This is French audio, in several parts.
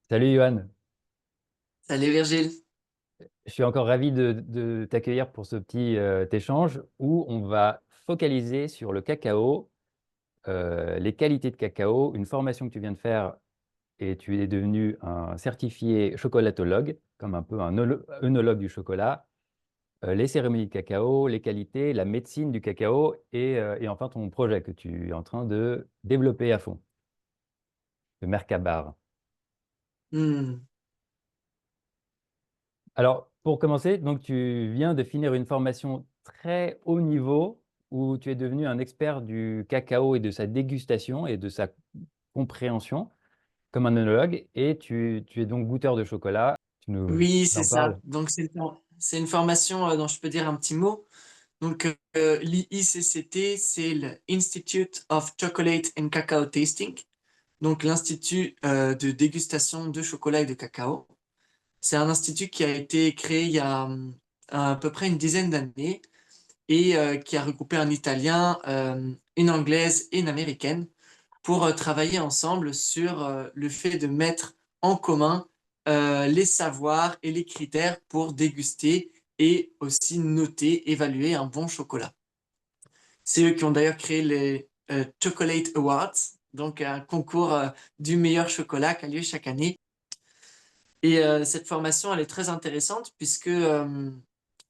Salut Johan, Salut Virgile. je suis encore ravi de t'accueillir pour ce petit échange où on va focaliser sur le cacao, les qualités de cacao, une formation que tu viens de faire et tu es devenu un certifié chocolatologue, comme un peu un œnologue du chocolat, les cérémonies de cacao, les qualités, la médecine du cacao et enfin ton projet que tu es en train de développer à fond, le Mercabar. Hmm. Alors, pour commencer, donc tu viens de finir une formation très haut niveau où tu es devenu un expert du cacao et de sa dégustation et de sa compréhension comme un œnologue et tu es donc goûteur de chocolat. Oui, Tu c'est en ça. parles. Donc, c'est une formation dont je peux dire un petit mot. Donc, l'IICCT, c'est l'Institute of Chocolate and Cacao Tasting. Donc, l'Institut de dégustation de chocolat et de cacao. C'est un institut qui a été créé il y a à peu près une dizaine d'années et qui a regroupé un Italien, une Anglaise et une Américaine pour travailler ensemble sur le fait de mettre en commun les savoirs et les critères pour déguster et aussi noter, évaluer un bon chocolat. C'est eux qui ont d'ailleurs créé les Chocolate Awards, donc un concours du meilleur chocolat qui a lieu chaque année. Et cette formation, elle est très intéressante puisque,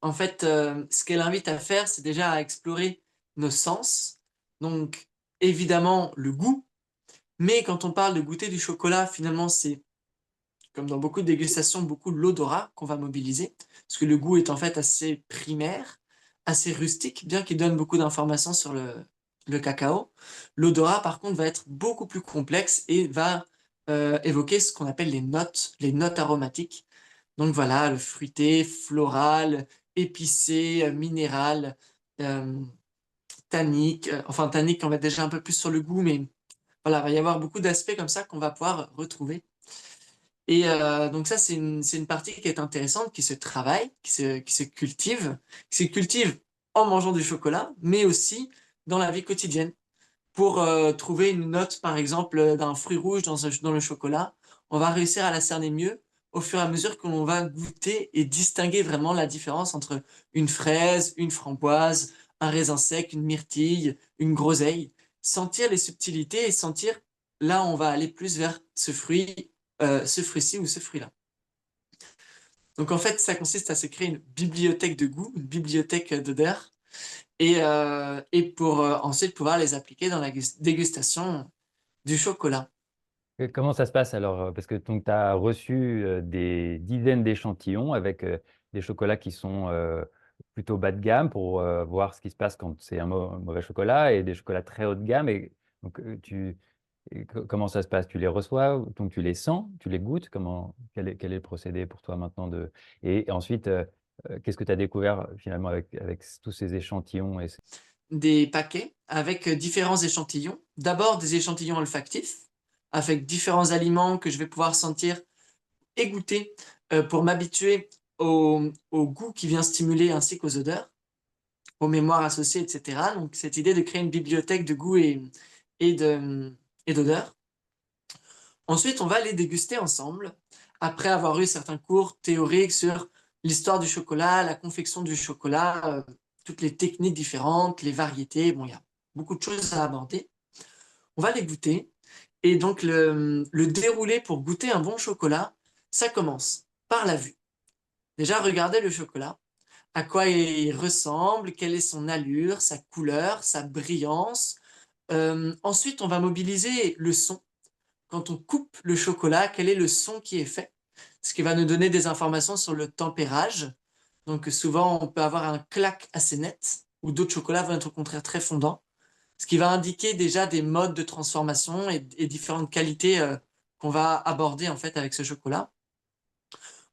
en fait, ce qu'elle invite à faire, c'est déjà à explorer nos sens. Donc, évidemment, le goût. Mais quand on parle de goûter du chocolat, finalement, c'est, comme dans beaucoup de dégustations, beaucoup de l'odorat qu'on va mobiliser. Parce que le goût est en fait assez primaire, assez rustique, bien qu'il donne beaucoup d'informations sur le cacao. L'odorat, par contre, va être beaucoup plus complexe et va évoquer ce qu'on appelle les notes aromatiques. Donc voilà, le fruité, floral, épicé, minéral, euh, tannique. Enfin, tannique, on va être déjà un peu plus sur le goût, mais voilà, il va y avoir beaucoup d'aspects comme ça qu'on va pouvoir retrouver. Et donc ça, c'est une partie qui est intéressante, qui se travaille, qui se cultive en mangeant du chocolat, mais aussi dans la vie quotidienne. Pour trouver une note, par exemple, d'un fruit rouge dans le chocolat, on va réussir à la cerner mieux au fur et à mesure que l'on va goûter et distinguer vraiment la différence entre une fraise, une framboise, un raisin sec, une myrtille, une groseille. Sentir les subtilités et sentir là, on va aller plus vers ce fruit-ci ou ce fruit-là. Donc en fait, ça consiste à se créer une bibliothèque de goût, une bibliothèque d'odeurs, et pour ensuite pouvoir les appliquer dans la dégustation du chocolat. Comment ça se passe alors? Parce que tu as reçu des dizaines d'échantillons avec des chocolats qui sont plutôt bas de gamme pour voir ce qui se passe quand c'est un mauvais chocolat et des chocolats très haut de gamme. Et donc, comment ça se passe? Tu les reçois, donc tu les sens, tu les goûtes. Quel est le procédé pour toi maintenant et ensuite, qu'est-ce que tu as découvert finalement avec tous ces échantillons Des paquets avec différents échantillons. D'abord des échantillons olfactifs, avec différents aliments que je vais pouvoir sentir et goûter pour m'habituer au goût qui vient stimuler ainsi qu'aux odeurs, aux mémoires associées, etc. Donc cette idée de créer une bibliothèque de goût et de, et d'odeurs. Ensuite, on va les déguster ensemble, après avoir eu certains cours théoriques sur l'histoire du chocolat, la confection du chocolat, toutes les techniques différentes, les variétés. Bon, il y a beaucoup de choses à aborder. On va les goûter. Et donc, le déroulé pour goûter un bon chocolat, ça commence par la vue. Déjà, regardez le chocolat, à quoi il ressemble, quelle est son allure, sa couleur, sa brillance. Ensuite, on va mobiliser le son quand on coupe le chocolat, quel est le son qui est fait, ce qui va nous donner des informations sur le tempérage. Donc souvent, on peut avoir un clac assez net, ou d'autres chocolats vont être au contraire très fondants, ce qui va indiquer déjà des modes de transformation et différentes qualités qu'on va aborder en fait avec ce chocolat.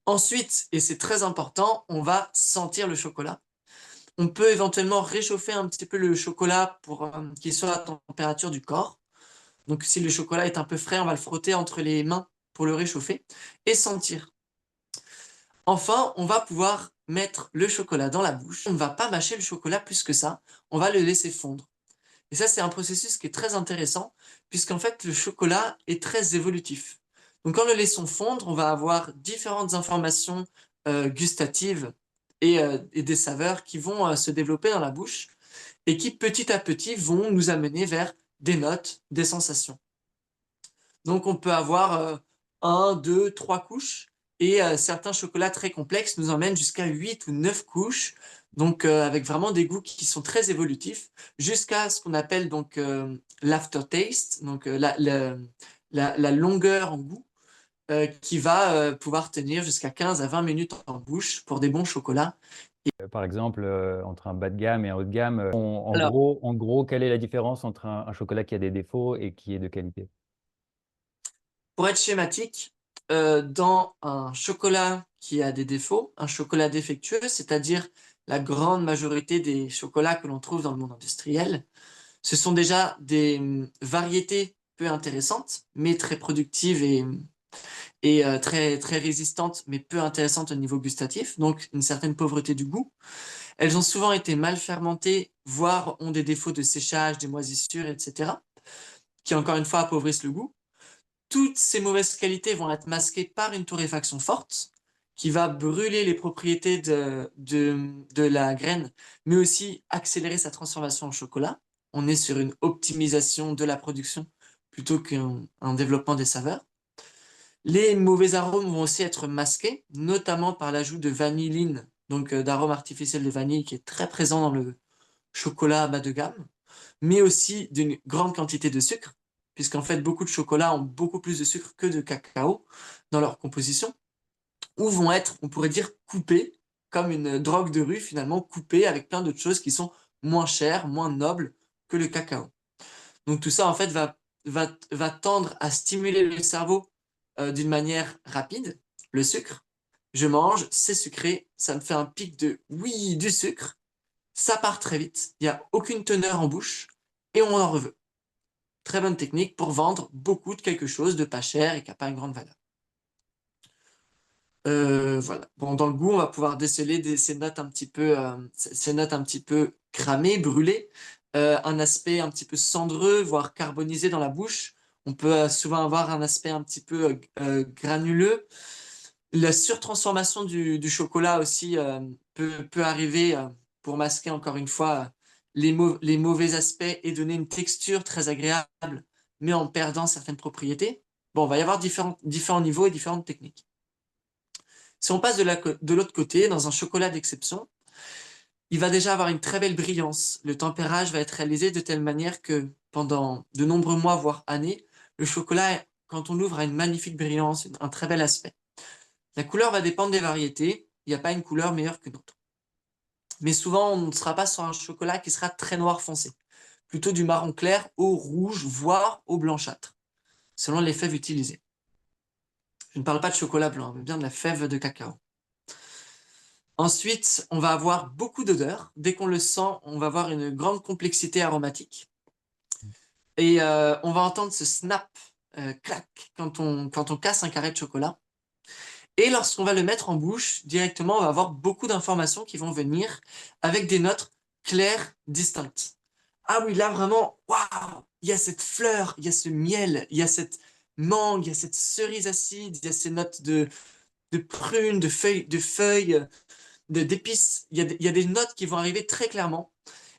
Ensuite, et c'est très important, on va sentir le chocolat. On peut éventuellement réchauffer un petit peu le chocolat pour qu'il soit à la température du corps. Donc si le chocolat est un peu frais, on va le frotter entre les mains pour le réchauffer et sentir. Enfin, on va pouvoir mettre le chocolat dans la bouche. On ne va pas mâcher le chocolat plus que ça, on va le laisser fondre. Et ça, c'est un processus qui est très intéressant, puisqu'en fait, le chocolat est très évolutif. Donc, en le laissant fondre, on va avoir différentes informations gustatives et des saveurs qui vont se développer dans la bouche et qui, petit à petit, vont nous amener vers des notes, des sensations. Donc, on peut avoir un, deux, trois couches et certains chocolats très complexes nous emmènent jusqu'à 8 ou 9 couches, donc avec vraiment des goûts qui sont très évolutifs, jusqu'à ce qu'on appelle donc l'aftertaste, donc la longueur en goût, qui va pouvoir tenir jusqu'à 15 à 20 minutes en bouche pour des bons chocolats. Par exemple, entre un bas de gamme et un haut de gamme, Alors, en gros, quelle est la différence entre un chocolat qui a des défauts et qui est de qualité? pour être schématique, dans un chocolat qui a des défauts, un chocolat défectueux, c'est-à-dire la grande majorité des chocolats que l'on trouve dans le monde industriel, ce sont déjà des variétés peu intéressantes, mais très productives et très, très résistantes, mais peu intéressantes au niveau gustatif, donc une certaine pauvreté du goût. Elles ont souvent été mal fermentées, voire ont des défauts de séchage, des moisissures, etc., qui encore une fois appauvrissent le goût. Toutes ces mauvaises qualités vont être masquées par une torréfaction forte qui va brûler les propriétés de la graine, mais aussi accélérer sa transformation en chocolat. On est sur une optimisation de la production plutôt qu'un développement des saveurs. Les mauvais arômes vont aussi être masqués, notamment par l'ajout de vanilline, donc d'arômes artificiels de vanille qui est très présent dans le chocolat bas de gamme, mais aussi d'une grande quantité de sucre, puisqu'en fait beaucoup de chocolats ont beaucoup plus de sucre que de cacao dans leur composition, ou vont être, on pourrait dire, coupés, comme une drogue de rue finalement, coupée avec plein d'autres choses qui sont moins chères, moins nobles que le cacao. Donc tout ça en fait va tendre à stimuler le cerveau d'une manière rapide, le sucre. Je mange, c'est sucré, ça me fait un pic de oui, du sucre, ça part très vite, il n'y a aucune teneur en bouche et on en reveut. Très bonne technique pour vendre beaucoup de quelque chose de pas cher et qui n'a pas une grande valeur. Voilà. Bon, dans le goût, on va pouvoir déceler ces notes ces notes un petit peu cramées, brûlées, un aspect un petit peu cendreux, voire carbonisé dans la bouche. On peut souvent avoir un aspect un petit peu granuleux. La surtransformation du chocolat aussi peut arriver pour masquer encore une fois les mauvais aspects et donner une texture très agréable, mais en perdant certaines propriétés. Bon, il va y avoir différents niveaux et différentes techniques. Si on passe de l'autre côté, dans un chocolat d'exception, il va déjà avoir une très belle brillance. Le tempérage va être réalisé de telle manière que pendant de nombreux mois, voire années, le chocolat, quand on l'ouvre, a une magnifique brillance, un très bel aspect. La couleur va dépendre des variétés. Il n'y a pas une couleur meilleure que d'autres. Mais souvent, on ne sera pas sur un chocolat qui sera très noir foncé. Plutôt du marron clair au rouge, voire au blanchâtre, selon les fèves utilisées. Je ne parle pas de chocolat blanc, mais bien de la fève de cacao. Ensuite, on va avoir beaucoup d'odeurs. Dès qu'on le sent, on va avoir une grande complexité aromatique. Et on va entendre ce snap, clac, quand on casse un carré de chocolat. Et lorsqu'on va le mettre en bouche, directement, on va avoir beaucoup d'informations qui vont venir avec des notes claires, distinctes. Ah oui, là vraiment, waouh, il y a cette fleur, il y a ce miel, il y a cette mangue, il y a cette cerise acide, il y a ces notes de prunes, de feuilles, d'épices. Il y a des notes qui vont arriver très clairement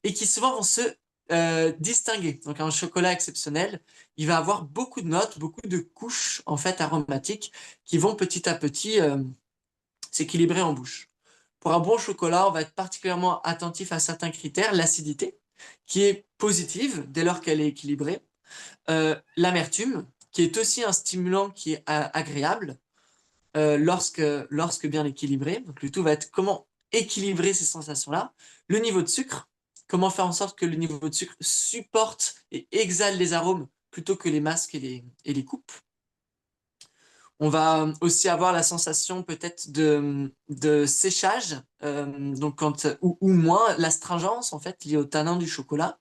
et qui souvent vont se distinguer. Donc un chocolat exceptionnel, il va avoir beaucoup de notes, beaucoup de couches en fait aromatiques qui vont petit à petit s'équilibrer en bouche. Pour un bon chocolat, on va être particulièrement attentif à certains critères, l'acidité, qui est positive dès lors qu'elle est équilibrée, l'amertume, qui est aussi un stimulant qui est agréable, lorsque bien équilibré. Donc le tout va être comment équilibrer ces sensations-là. Le niveau de sucre, comment faire en sorte que le niveau de sucre supporte et exhale les arômes plutôt que les masques et les coupes. On va aussi avoir la sensation peut-être de séchage, donc ou moins l'astringence en fait liée au tanin du chocolat.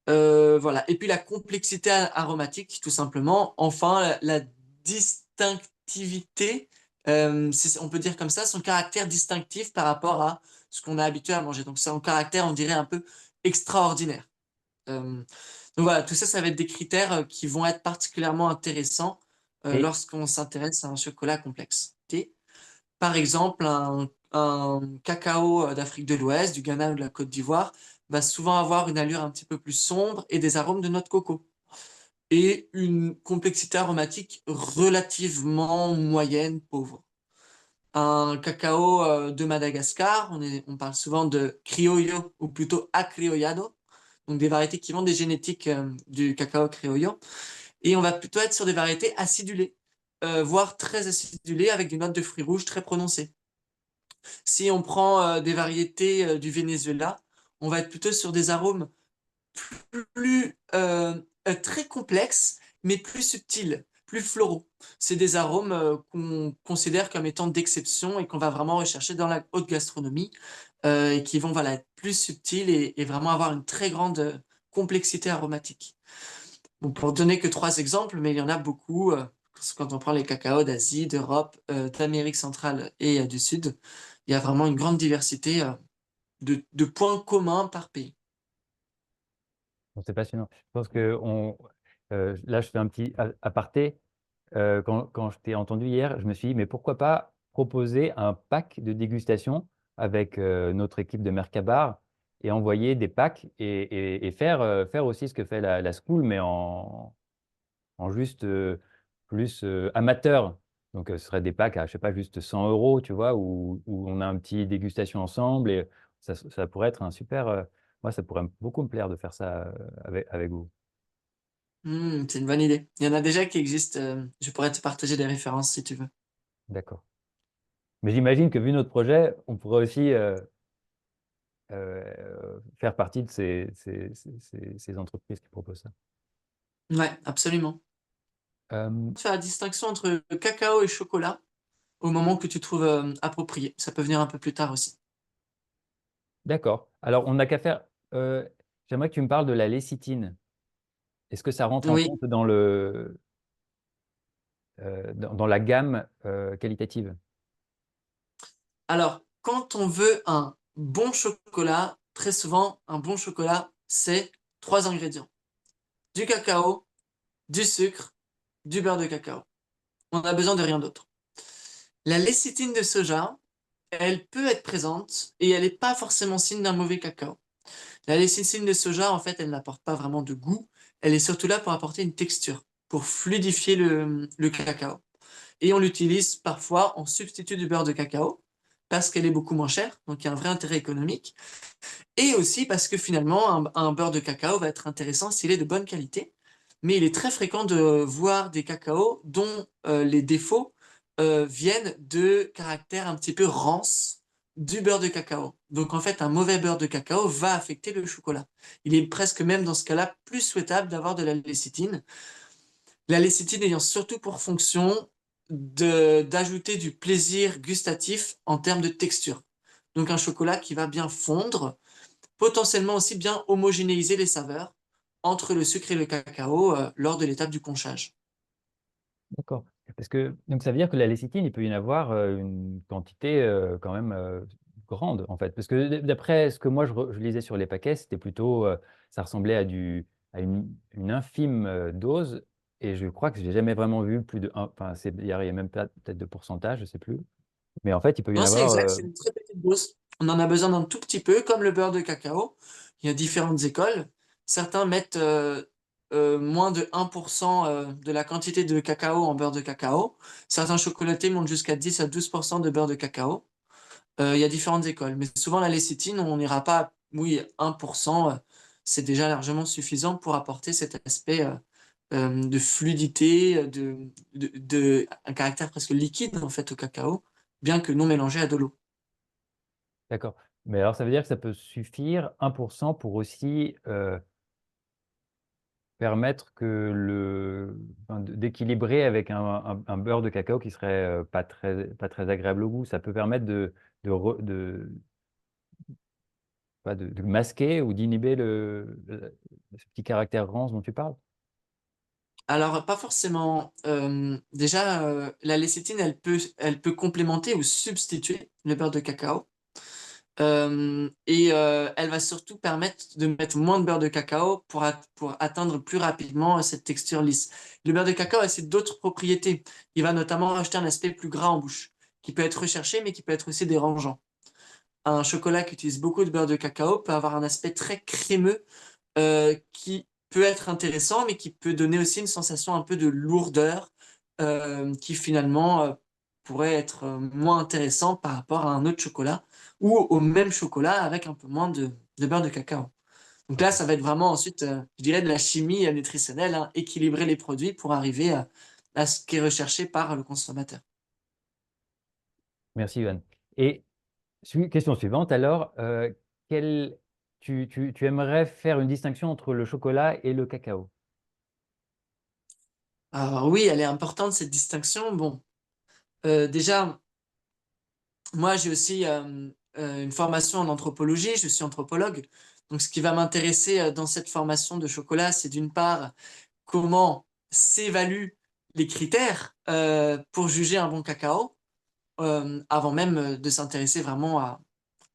Voilà. Et puis la complexité aromatique, tout simplement. Enfin, la distinctivité, on peut dire comme ça, son caractère distinctif par rapport à ce qu'on a habitué à manger. Donc, c'est un caractère, on dirait, un peu extraordinaire. Donc voilà, tout ça, ça va être des critères qui vont être particulièrement intéressants Et lorsqu'on s'intéresse à un chocolat complexe. Par exemple, un cacao d'Afrique de l'Ouest, du Ghana ou de la Côte d'Ivoire, va souvent avoir une allure un petit peu plus sombre et des arômes de noix de coco. Et une complexité aromatique relativement moyenne, pauvre. Un cacao de Madagascar, on parle souvent de criollo ou plutôt acriollado, donc des variétés qui vont des génétiques du cacao criollo. Et on va plutôt être sur des variétés acidulées, voire très acidulées avec des notes de fruits rouges très prononcées. Si on prend des variétés du Venezuela, on va être plutôt sur des arômes plus très complexes, mais plus subtils, plus floraux. C'est des arômes qu'on considère comme étant d'exception et qu'on va vraiment rechercher dans la haute gastronomie et qui vont voilà, être plus subtils et vraiment avoir une très grande complexité aromatique. Bon, pour donner que trois exemples, mais il y en a beaucoup. Quand on prend les cacaos d'Asie, d'Europe, d'Amérique centrale et du Sud, il y a vraiment une grande diversité de points communs par pays. bon, c'est passionnant. Je pense que là, je fais un petit aparté. Quand je t'ai entendu hier, je me suis dit, mais pourquoi pas proposer un pack de dégustation avec notre équipe de Mercabar et envoyer des packs et faire aussi ce que fait la School, mais en juste plus amateur. Donc, ce serait des packs à, je sais pas, juste 100 euros, tu vois, où on a un petit dégustation ensemble et ça pourrait être un super. Moi, ça pourrait beaucoup me plaire de faire ça avec vous. C'est une bonne idée. Il y en a déjà qui existent. Je pourrais te partager des références si tu veux. D'accord. Mais j'imagine que vu notre projet, on pourrait aussi faire partie de ces entreprises qui proposent ça. Ouais, absolument. Euh, Faire la distinction entre cacao et chocolat au moment que tu trouves approprié. Ça peut venir un peu plus tard aussi. d'accord. Alors, on n'a qu'à faire. euh, J'aimerais que tu me parles de la lécithine. Est-ce que ça rentre en Oui. compte dans la gamme qualitative? Alors, quand on veut un bon chocolat, très souvent, un bon chocolat, c'est trois ingrédients. Du cacao, du sucre, du beurre de cacao. On n'a besoin de rien d'autre. La lécithine de soja, elle peut être présente et elle n'est pas forcément signe d'un mauvais cacao. La lécithine de soja, en fait, elle n'apporte pas vraiment de goût. Elle est surtout là pour apporter une texture, pour fluidifier le cacao. Et on l'utilise parfois en substitut du beurre de cacao parce qu'elle est beaucoup moins chère, donc il y a un vrai intérêt économique. Et aussi parce que finalement, un beurre de cacao va être intéressant s'il est de bonne qualité. Mais il est très fréquent de voir des cacaos dont les défauts viennent de caractères un petit peu rance du beurre de cacao. Donc en fait, un mauvais beurre de cacao va affecter le chocolat. Il est presque même dans ce cas-là plus souhaitable d'avoir de la lécithine. La lécithine ayant surtout pour fonction d'ajouter du plaisir gustatif en termes de texture. Donc un chocolat qui va bien fondre, potentiellement aussi bien homogénéiser les saveurs entre le sucre et le cacao lors de l'étape du conchage. D'accord. Parce que donc ça veut dire que la lécithine, il peut y en avoir une quantité quand même grande, en fait. Parce que d'après ce que moi je lisais sur les paquets, c'était plutôt, ça ressemblait à une infime dose. Et je crois que j'ai jamais vraiment vu plus de 1. Enfin, il y a même pas peut-être de pourcentage, je sais plus. Mais en fait, il peut y en Non, c'est avoir. exact, c'est une très petite dose. On en a besoin d'un tout petit peu, comme le beurre de cacao. Il y a différentes écoles. Certains mettent moins de 1% de la quantité de cacao en beurre de cacao. Certains chocolatés montent jusqu'à 10 à 12% de beurre de cacao. Il y a différentes écoles. Mais souvent, la lécithine, on n'ira pas, oui, 1%, c'est déjà largement suffisant pour apporter cet aspect de fluidité, un caractère presque liquide en fait au cacao, bien que non mélangé à de l'eau. D'accord. Mais alors, ça veut dire que ça peut suffire 1% pour aussi permettre d'équilibrer avec un beurre de cacao qui serait pas très agréable au goût. Ça peut permettre de masquer ou d'inhiber ce petit caractère rance dont tu parles. Alors, pas forcément. Déjà, la lécithine, elle peut complémenter ou substituer le beurre de cacao. Elle va surtout permettre de mettre moins de beurre de cacao pour atteindre plus rapidement cette texture lisse. Le beurre de cacao a aussi d'autres propriétés. Il va notamment rajouter un aspect plus gras en bouche, qui peut être recherché, mais qui peut être aussi dérangeant. Un chocolat qui utilise beaucoup de beurre de cacao peut avoir un aspect très crémeux qui peut être intéressant, mais qui peut donner aussi une sensation un peu de lourdeur qui finalement pourrait être moins intéressant par rapport à un autre chocolat ou au même chocolat avec un peu moins de beurre de cacao. Donc là, Ok. ça va être vraiment ensuite, je dirais, de la chimie nutritionnelle, hein, équilibrer les produits pour arriver à ce qui est recherché par le consommateur. Merci, Yoann. Et question suivante, alors, tu aimerais faire une distinction entre le chocolat et le cacao? Alors oui, elle est importante cette distinction. Bon, déjà, moi, j'ai aussi une formation en anthropologie, je suis anthropologue. Donc, ce qui va m'intéresser dans cette formation de chocolat, c'est d'une part comment s'évaluent les critères pour juger un bon cacao, avant même de s'intéresser vraiment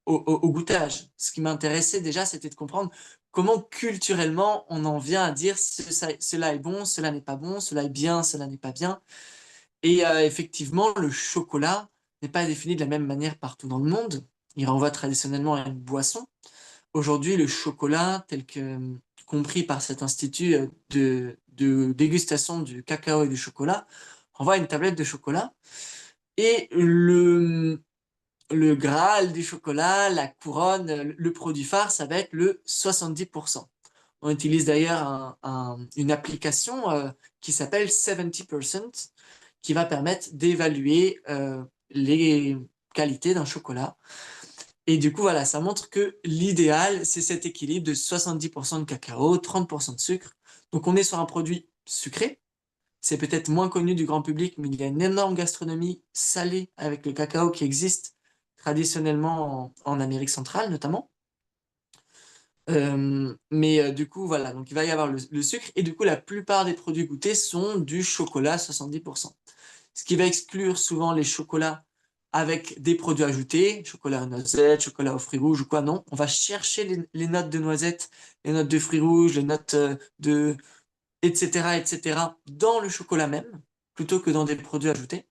au goûtage. Ce qui m'intéressait déjà, c'était de comprendre comment culturellement on en vient à dire cela est bon, cela n'est pas bon, cela est bien, cela n'est pas bien. Et effectivement, le chocolat n'est pas défini de la même manière partout dans le monde. Il renvoie traditionnellement à une boisson. Aujourd'hui, le chocolat, tel que compris par cet institut de dégustation du cacao et du chocolat, renvoie à une tablette de chocolat. Et le Graal du chocolat, la couronne, le produit phare, ça va être le 70%. On utilise d'ailleurs une application qui s'appelle 70%, qui va permettre d'évaluer les qualités d'un chocolat. Et du coup, voilà, ça montre que l'idéal, c'est cet équilibre de 70% de cacao, 30% de sucre. Donc on est sur un produit sucré. C'est peut-être moins connu du grand public, mais il y a une énorme gastronomie salée avec le cacao qui existe traditionnellement en Amérique centrale notamment. Mais du coup, voilà, donc il va y avoir le sucre, et du coup, la plupart des produits goûtés sont du chocolat 70%. Ce qui va exclure souvent les chocolats avec des produits ajoutés, chocolat aux noisettes, chocolat aux fruits rouges ou quoi, non. On va chercher les notes de noisettes, les notes de fruits rouges, les notes etc., etc., dans le chocolat même, plutôt que dans des produits ajoutés.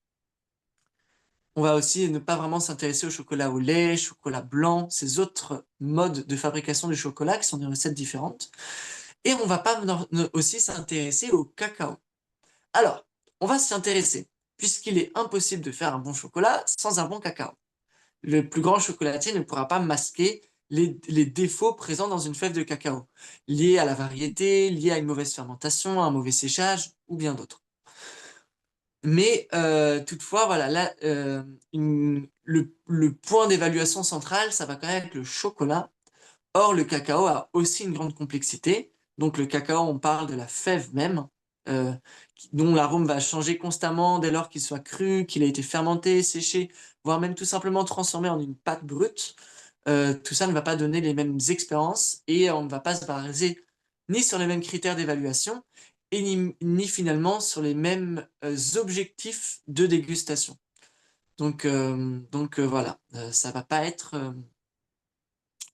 On va aussi ne pas vraiment s'intéresser au chocolat au lait, chocolat blanc, ces autres modes de fabrication du chocolat qui sont des recettes différentes. Et on va pas aussi s'intéresser au cacao. Alors, on va s'y intéresser, puisqu'il est impossible de faire un bon chocolat sans un bon cacao. Le plus grand chocolatier ne pourra pas masquer les défauts présents dans une fève de cacao, liés à la variété, liés à une mauvaise fermentation, à un mauvais séchage, ou bien d'autres. Mais toutefois, voilà, là, le point d'évaluation central, ça va quand même être le chocolat. Or, le cacao a aussi une grande complexité. Donc, le cacao, on parle de la fève même, euh, dont l'arôme va changer constamment dès lors qu'il soit cru, qu'il a été fermenté, séché, voire même tout simplement transformé en une pâte brute. Tout ça ne va pas donner les mêmes expériences et on ne va pas se baser ni sur les mêmes critères d'évaluation et ni finalement sur les mêmes objectifs de dégustation. Donc voilà, ça va pas être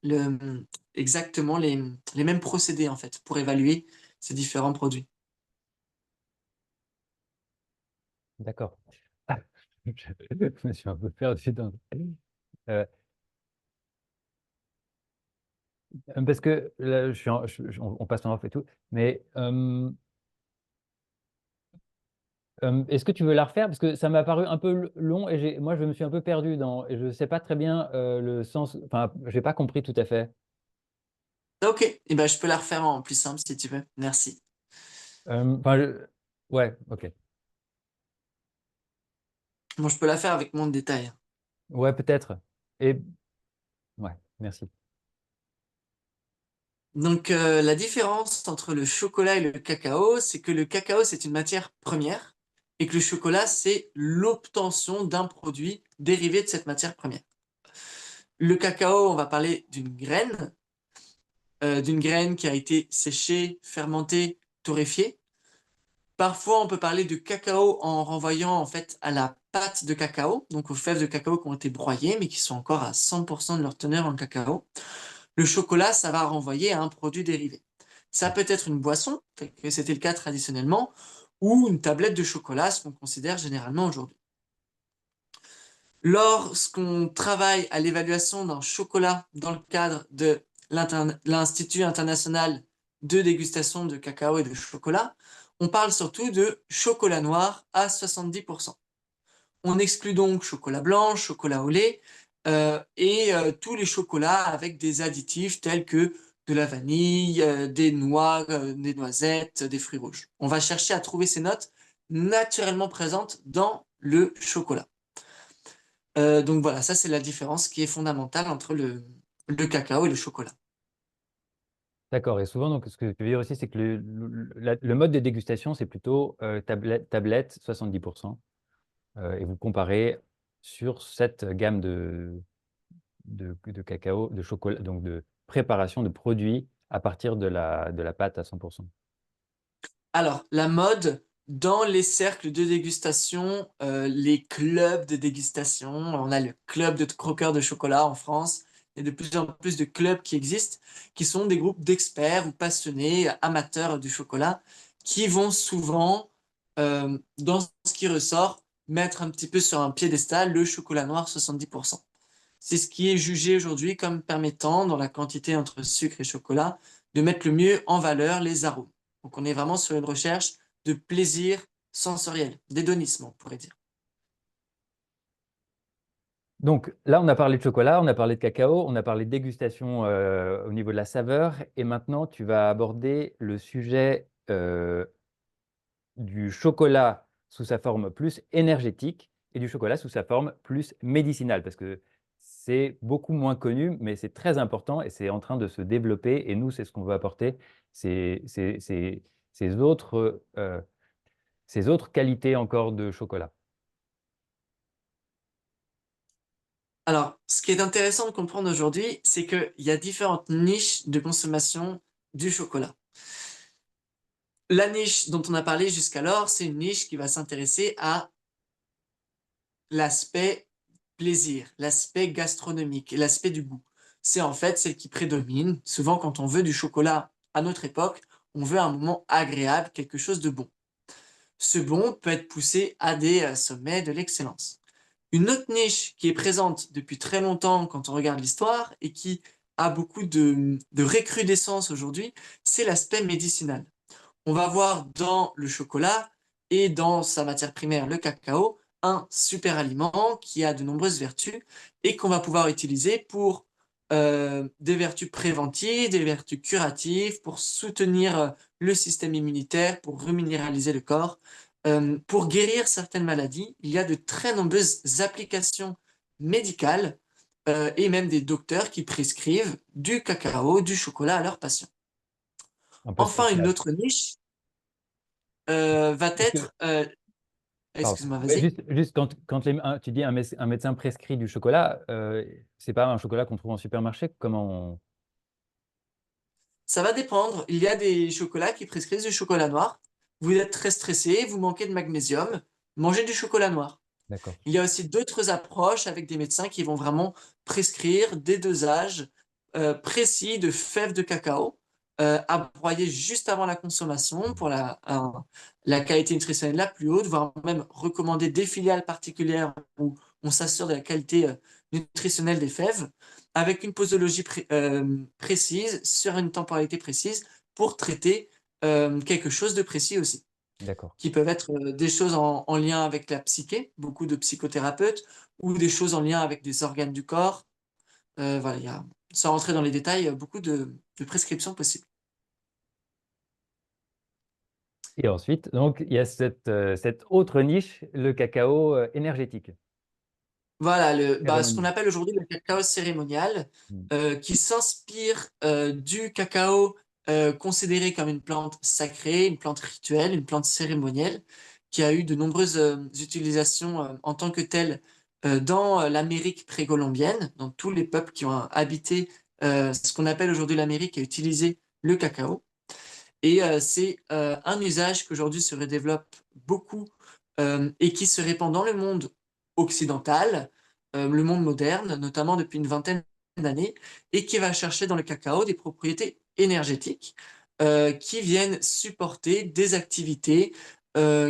le, exactement les mêmes procédés en fait pour évaluer ces différents produits. D'accord. Ah, je me suis un peu perdu euh, parce que là, on passe en off et tout, mais est-ce que tu veux la refaire? Parce que ça m'a paru un peu long et moi, je me suis un peu perdu et je ne sais pas très bien le sens, enfin, j'ai pas compris tout à fait. Ok, et ben, je peux la refaire en plus simple si tu veux. Merci. Enfin, ouais, ok. Bon, je peux la faire avec moins de détails. Ouais, peut-être. Et ouais, merci. Donc, la différence entre le chocolat et le cacao, c'est que le cacao, c'est une matière première et que le chocolat, c'est l'obtention d'un produit dérivé de cette matière première. Le cacao, on va parler d'une graine qui a été séchée, fermentée, torréfiée. Parfois, on peut parler de cacao en renvoyant en fait à la pâte de cacao, donc aux fèves de cacao qui ont été broyées, mais qui sont encore à 100% de leur teneur en cacao. Le chocolat, ça va renvoyer à un produit dérivé. Ça peut être une boisson, tel que c'était le cas traditionnellement, ou une tablette de chocolat, ce qu'on considère généralement aujourd'hui. Lorsqu'on travaille à l'évaluation d'un chocolat dans le cadre de l'Institut international de dégustation de cacao et de chocolat, on parle surtout de chocolat noir à 70%. On exclut donc chocolat blanc, chocolat au lait et tous les chocolats avec des additifs tels que de la vanille, des noix, des noisettes, des fruits rouges. On va chercher à trouver ces notes naturellement présentes dans le chocolat. Donc voilà, ça c'est la différence qui est fondamentale entre le cacao et le chocolat. D'accord. Et souvent, donc, ce que tu veux dire aussi, c'est que le mode de dégustation, c'est plutôt tablette 70%. Et vous comparez sur cette gamme de cacao, de chocolat, donc de préparation de produits à partir de la pâte à 100%. Alors, la mode, dans les cercles de dégustation, les clubs de dégustation, on a le club de croqueurs de chocolat en France, il y a de plus en plus de clubs qui existent, qui sont des groupes d'experts ou passionnés, amateurs du chocolat, qui vont souvent, dans ce qui ressort, mettre un petit peu sur un piédestal le chocolat noir 70%. C'est ce qui est jugé aujourd'hui comme permettant, dans la quantité entre sucre et chocolat, de mettre le mieux en valeur les arômes. Donc on est vraiment sur une recherche de plaisir sensoriel, d'hédonisme, on pourrait dire. Donc là, on a parlé de chocolat, on a parlé de cacao, on a parlé de dégustation au niveau de la saveur. Et maintenant, tu vas aborder le sujet du chocolat sous sa forme plus énergétique et du chocolat sous sa forme plus médicinale, parce que c'est beaucoup moins connu, mais c'est très important et c'est en train de se développer. Et nous, c'est ce qu'on veut apporter, c'est ces autres qualités encore de chocolat. Alors, ce qui est intéressant de comprendre aujourd'hui, c'est qu'il y a différentes niches de consommation du chocolat. La niche dont on a parlé jusqu'alors, c'est une niche qui va s'intéresser à l'aspect plaisir, l'aspect gastronomique, l'aspect du goût. C'est en fait celle qui prédomine. Souvent, quand on veut du chocolat à notre époque, on veut un moment agréable, quelque chose de bon. Ce bon peut être poussé à des sommets de l'excellence. Une autre niche qui est présente depuis très longtemps quand on regarde l'histoire et qui a beaucoup de recrudescence aujourd'hui, c'est l'aspect médicinal. On va voir dans le chocolat et dans sa matière primaire, le cacao, un super aliment qui a de nombreuses vertus et qu'on va pouvoir utiliser pour des vertus préventives, des vertus curatives, pour soutenir le système immunitaire, pour reminéraliser le corps, pour guérir certaines maladies. Il y a de très nombreuses applications médicales et même des docteurs qui prescrivent du cacao, du chocolat à leurs patients. Un peu Enfin, une spécial. autre niche va Est-ce que, être... pardon. excuse-moi, Ouais, vas-y. juste quand tu dis un médecin prescrit du chocolat, c'est pas un chocolat qu'on trouve en supermarché. Ça va dépendre. Il y a des chocolats qui prescrivent du chocolat noir. Vous êtes très stressé, vous manquez de magnésium, mangez du chocolat noir. D'accord. Il y a aussi d'autres approches avec des médecins qui vont vraiment prescrire des dosages précis de fèves de cacao à broyer juste avant la consommation pour la qualité nutritionnelle la plus haute, voire même recommander des filiales particulières où on s'assure de la qualité nutritionnelle des fèves, avec une posologie précise, sur une temporalité précise, pour traiter quelque chose de précis aussi D'accord. qui peuvent être des choses en lien avec la psyché, beaucoup de psychothérapeutes, ou des choses en lien avec des organes du corps. Voilà, il y a, sans rentrer dans les détails, beaucoup de prescriptions possibles. Et ensuite, donc, il y a cette autre niche, le cacao énergétique, Voilà, ce qu'on cérémonial. appelle aujourd'hui le cacao cérémonial, Mm. qui s'inspire du cacao considéré comme une plante sacrée, une plante rituelle, une plante cérémonielle, qui a eu de nombreuses utilisations en tant que telle dans l'Amérique précolombienne, dans tous les peuples qui ont habité ce qu'on appelle aujourd'hui l'Amérique et utilisé le cacao. Et c'est un usage qu'aujourd'hui se développe beaucoup et qui se répand dans le monde occidental, le monde moderne, notamment depuis une vingtaine d'années, et qui va chercher dans le cacao des propriétés énergétiques qui viennent supporter des activités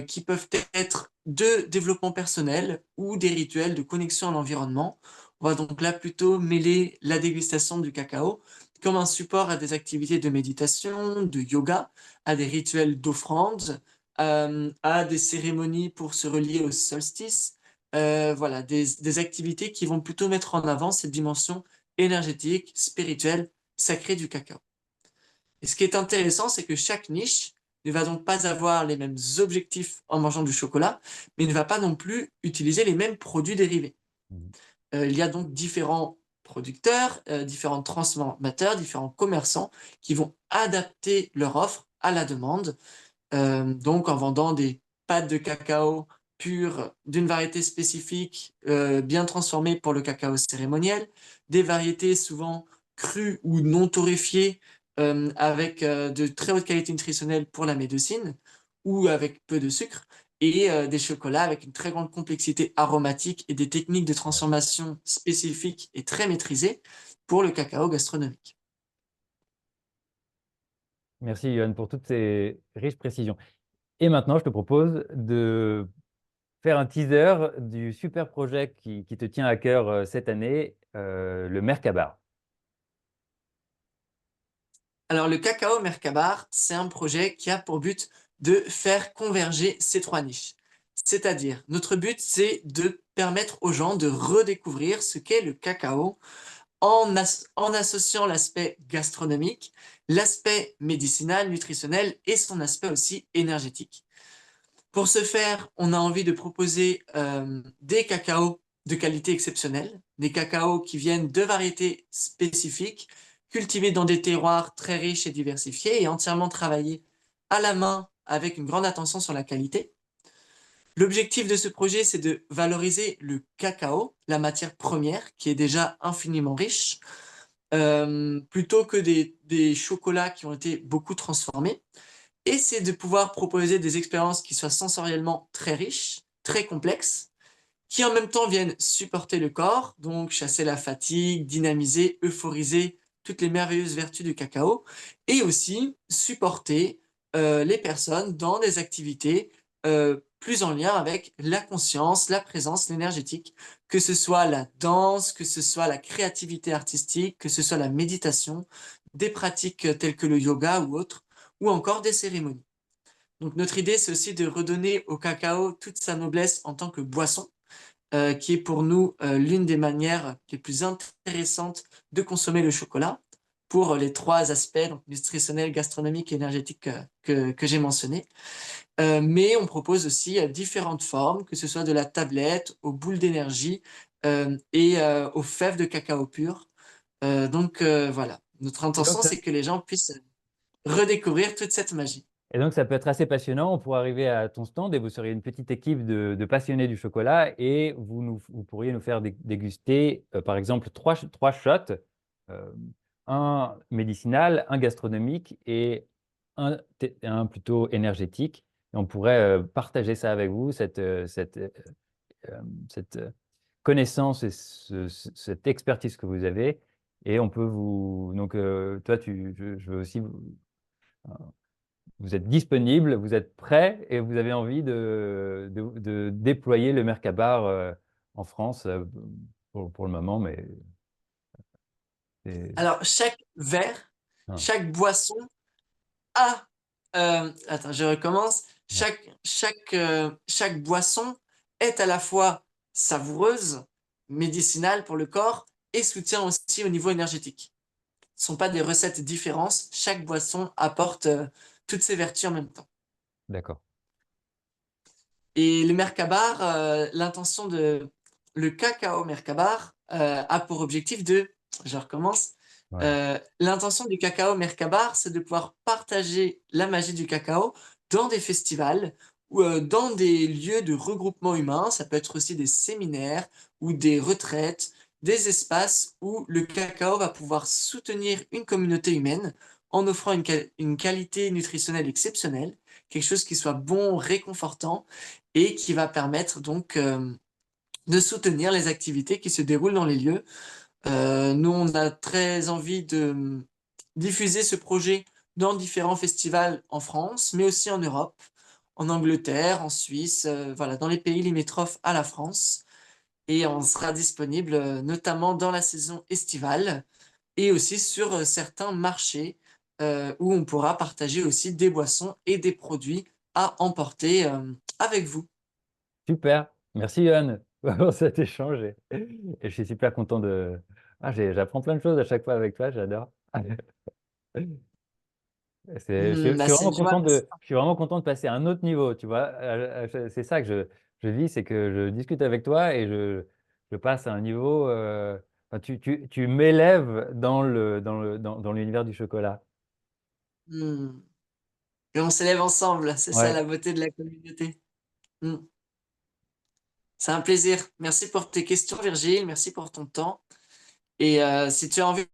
qui peuvent être de développement personnel ou des rituels de connexion à l'environnement. On va donc là plutôt mêler la dégustation du cacao comme un support à des activités de méditation, de yoga, à des rituels d'offrande, à des cérémonies pour se relier au solstice. Voilà, des activités qui vont plutôt mettre en avant cette dimension énergétique, spirituelle, sacrée du cacao. Et ce qui est intéressant, c'est que chaque niche ne va donc pas avoir les mêmes objectifs en mangeant du chocolat, mais ne va pas non plus utiliser les mêmes produits dérivés. Mhm. Il y a donc différents producteurs, différents transformateurs, différents commerçants qui vont adapter leur offre à la demande, donc en vendant des pâtes de cacao pures d'une variété spécifique, bien transformées pour le cacao cérémoniel, des variétés souvent crues ou non torréfiées, avec de très haute qualité nutritionnelle pour la médecine, ou avec peu de sucre, et des chocolats avec une très grande complexité aromatique et des techniques de Ouais. transformation spécifiques et très maîtrisées pour le cacao gastronomique. Merci, Yoann, pour toutes ces riches précisions. Et maintenant, je te propose de faire un teaser du super projet qui te tient à cœur cette année, le Mercabar. Alors, le cacao Mercabar, c'est un projet qui a pour but de faire converger ces trois niches. C'est-à-dire, notre but, c'est de permettre aux gens de redécouvrir ce qu'est le cacao en associant l'aspect gastronomique, l'aspect médicinal, nutritionnel et son aspect aussi énergétique. Pour ce faire, on a envie de proposer des cacaos de qualité exceptionnelle, des cacaos qui viennent de variétés spécifiques, cultivés dans des terroirs très riches et diversifiés et entièrement travaillés à la main avec une grande attention sur la qualité. L'objectif de ce projet, c'est de valoriser le cacao, la matière première, qui est déjà infiniment riche, plutôt que des chocolats qui ont été beaucoup transformés. Et c'est de pouvoir proposer des expériences qui soient sensoriellement très riches, très complexes, qui en même temps viennent supporter le corps, donc chasser la fatigue, dynamiser, euphoriser toutes les merveilleuses vertus du cacao, et aussi supporter les personnes dans des activités plus en lien avec la conscience, la présence, l'énergétique, que ce soit la danse, que ce soit la créativité artistique, que ce soit la méditation, des pratiques telles que le yoga ou autres, ou encore des cérémonies. Donc notre idée, c'est aussi de redonner au cacao toute sa noblesse en tant que boisson, qui est pour nous l'une des manières les plus intéressantes de consommer le chocolat pour les trois aspects, donc nutritionnel, gastronomique et énergétique que j'ai mentionnés. Mais on propose aussi différentes formes, que ce soit de la tablette, aux boules d'énergie et aux fèves de cacao pur. Voilà, notre Et donc, intention, ça, c'est que les gens puissent redécouvrir toute cette magie. et donc, ça peut être assez passionnant. On pourrait arriver à ton stand et vous seriez une petite équipe de passionnés du chocolat et vous pourriez nous faire déguster, par exemple, trois shots, euh, un médicinal, un gastronomique et un plutôt énergétique. Et on pourrait partager ça avec vous, cette connaissance et cette expertise que vous avez. Et on peut vous... Donc, toi, je veux aussi... Vous êtes disponible, vous êtes prêt et vous avez envie de déployer le Mercabar en France pour le moment, mais c'est... Alors, chaque verre, Ah, chaque boisson a... attends, je recommence. ouais. Chaque boisson est à la fois savoureuse, médicinale pour le corps et soutient aussi au niveau énergétique. Ce ne sont pas des recettes différentes. Chaque boisson apporte toutes ses vertus en même temps. D'accord. Et le Mercabar, l'intention de le cacao Mercabar a pour objectif de, je recommence, Ouais. l'intention du cacao Mercabar, c'est de pouvoir partager la magie du cacao dans des festivals ou dans des lieux de regroupement humain. Ça peut être aussi des séminaires ou des retraites, des espaces où le cacao va pouvoir soutenir une communauté humaine en offrant une qualité nutritionnelle exceptionnelle, quelque chose qui soit bon, réconfortant et qui va permettre donc de soutenir les activités qui se déroulent dans les lieux. Nous, on a très envie de diffuser ce projet dans différents festivals en France, mais aussi en Europe, en Angleterre, en Suisse, voilà, dans les pays limitrophes à la France. Et on sera disponible notamment dans la saison estivale et aussi sur certains marchés où on pourra partager aussi des boissons et des produits à emporter avec vous. Super. Merci, Johan, pour cet échange. Et je suis super content de. Ah, j'apprends plein de choses à chaque fois avec toi, j'adore. Je Bah, suis c'est vraiment une joie, content merci. je suis vraiment content de passer à un autre niveau, tu vois. C'est ça que je vis, c'est que je discute avec toi et je passe à un niveau. Enfin, tu m'élèves dans l'univers du chocolat. Hmm. Et on s'élève ensemble, c'est ça Ouais. la beauté de la communauté. Hmm. C'est un plaisir. Merci pour tes questions, Virgile. Merci pour ton temps. Et si tu as envie